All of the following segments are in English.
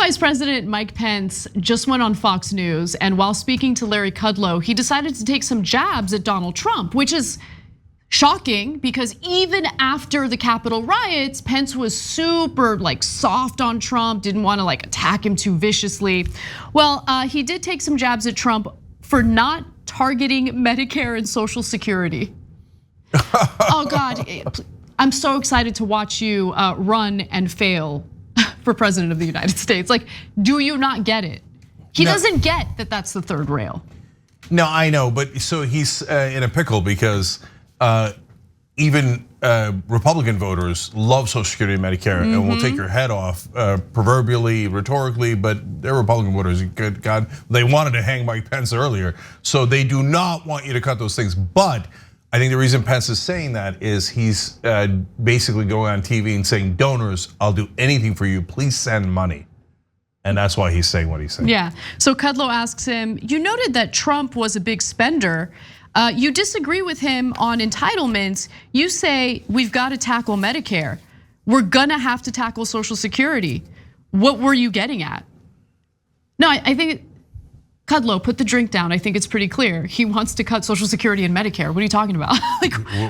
Vice President Mike Pence just went on Fox News, and while speaking to Larry Kudlow, he decided to take some jabs at Donald Trump, which is shocking because even after the Capitol riots, Pence was super soft on Trump, didn't want to attack him too viciously. Well, he did take some jabs at Trump for not targeting Medicare and Social Security. Oh God, I'm so excited to watch you run and fail for president of the United States. Do you not get it? He doesn't get that that's the third rail. No, I know, but so he's in a pickle because even Republican voters love Social Security and Medicare and will take your head off, proverbially, rhetorically, but they're Republican voters, good God. They wanted to hang Mike Pence earlier, so they do not want you to cut those things. But I think the reason Pence is saying that is he's basically going on TV and saying, donors, I'll do anything for you, please send money. And that's why he's saying what he's saying. Yeah, so Kudlow asks him, you noted that Trump was a big spender. You disagree with him on entitlements. You say we've got to tackle Medicare. We're gonna have to tackle Social Security. What were you getting at? No, I think, Kudlow, put the drink down. I think it's pretty clear. He wants to cut Social Security and Medicare. What are you talking about?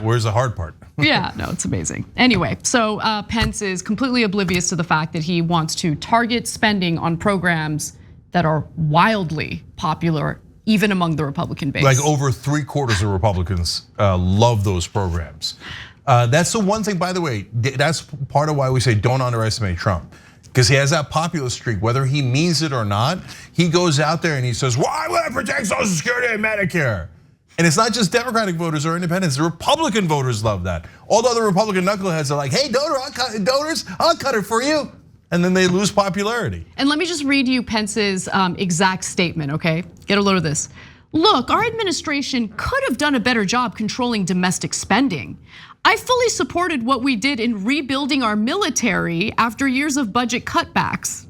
Where's the hard part? Yeah, no, it's amazing. Anyway, so Pence is completely oblivious to the fact that he wants to target spending on programs that are wildly popular even among the Republican base. Like over 3/4 of Republicans love those programs. That's the one thing, by the way, that's part of why we say don't underestimate Trump. Because he has that populist streak, whether he means it or not, he goes out there and he says, why would I protect Social Security and Medicare? And it's not just Democratic voters or independents, the Republican voters love that. All the other Republican knuckleheads are like, hey, donors, I'll cut it for you. And then they lose popularity. And let me just read you Pence's exact statement, okay? Get a load of this. Look, our administration could have done a better job controlling domestic spending. I fully supported what we did in rebuilding our military after years of budget cutbacks.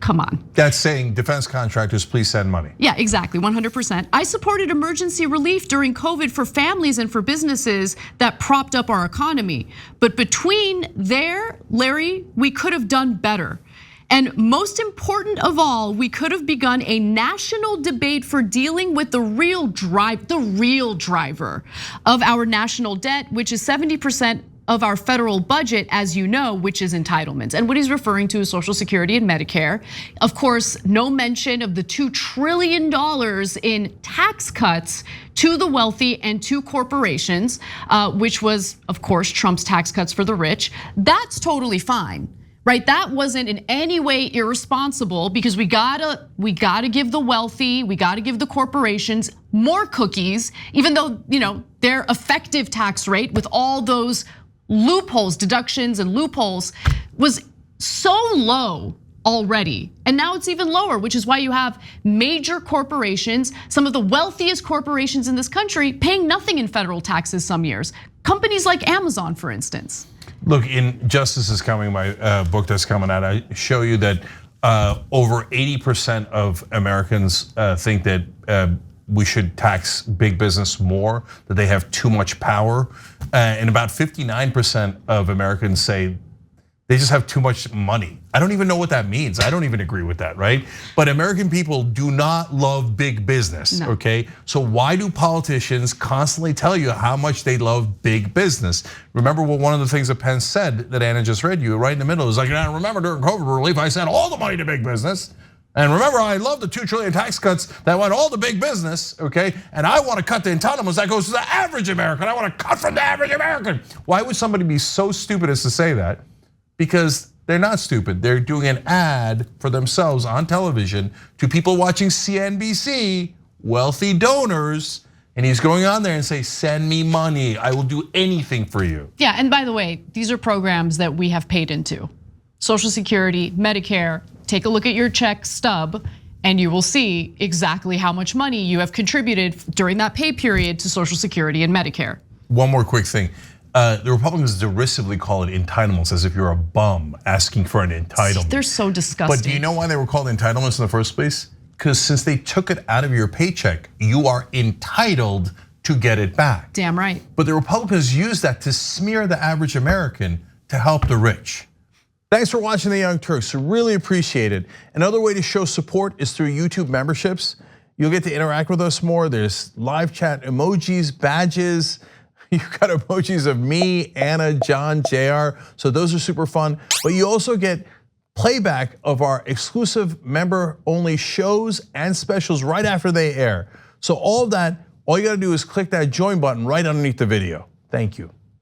Come on. That's saying defense contractors, please send money. Yeah, exactly, 100%. I supported emergency relief during COVID for families and for businesses that propped up our economy. But between there, Larry, we could have done better. And most important of all, we could have begun a national debate for dealing with the real driver of our national debt, which is 70% of our federal budget, as you know, which is entitlements. And what he's referring to is Social Security and Medicare. Of course, no mention of the $2 trillion in tax cuts to the wealthy and to corporations, which was, of course, Trump's tax cuts for the rich. That's totally fine. Right, that wasn't in any way irresponsible because we gotta give the wealthy, we gotta give the corporations more cookies, even though their effective tax rate with all those loopholes, deductions and loopholes was so low already. And now it's even lower, which is why you have major corporations, some of the wealthiest corporations in this country paying nothing in federal taxes some years. Companies like Amazon, for instance. Look, in Justice is Coming, my book that's coming out, I show you that over 80% of Americans think that we should tax big business more, that they have too much power. And about 59% of Americans say they just have too much money. I don't even know what that means. I don't even agree with that, right? But American people do not love big business, okay? So why do politicians constantly tell you how much they love big business? Remember what one of the things that Pence said that Anna just read you right in the middle is like, remember during COVID relief, I sent all the money to big business. And remember, I love the $2 trillion tax cuts that went all to big business, okay? And I want to cut the entitlements that goes to the average American. I want to cut from the average American. Why would somebody be so stupid as to say that? Because they're not stupid. They're doing an ad for themselves on television to people watching CNBC, wealthy donors, and he's going on there and say, send me money, I will do anything for you. Yeah, and by the way, these are programs that we have paid into. Social Security, Medicare, take a look at your check stub and you will see exactly how much money you have contributed during that pay period to Social Security and Medicare. One more quick thing. The Republicans derisively call it entitlements as if you're a bum asking for an entitlement. They're so disgusting. But do you know why they were called entitlements in the first place? Because since they took it out of your paycheck, you are entitled to get it back. Damn right. But the Republicans use that to smear the average American to help the rich. Thanks for watching The Young Turks, really appreciate it. Another way to show support is through YouTube memberships. You'll get to interact with us more. There's live chat emojis, badges. You've got emojis of me, Anna, John, JR, so those are super fun. But you also get playback of our exclusive member-only shows and specials right after they air. So all of that, all you gotta do is click that join button right underneath the video. Thank you.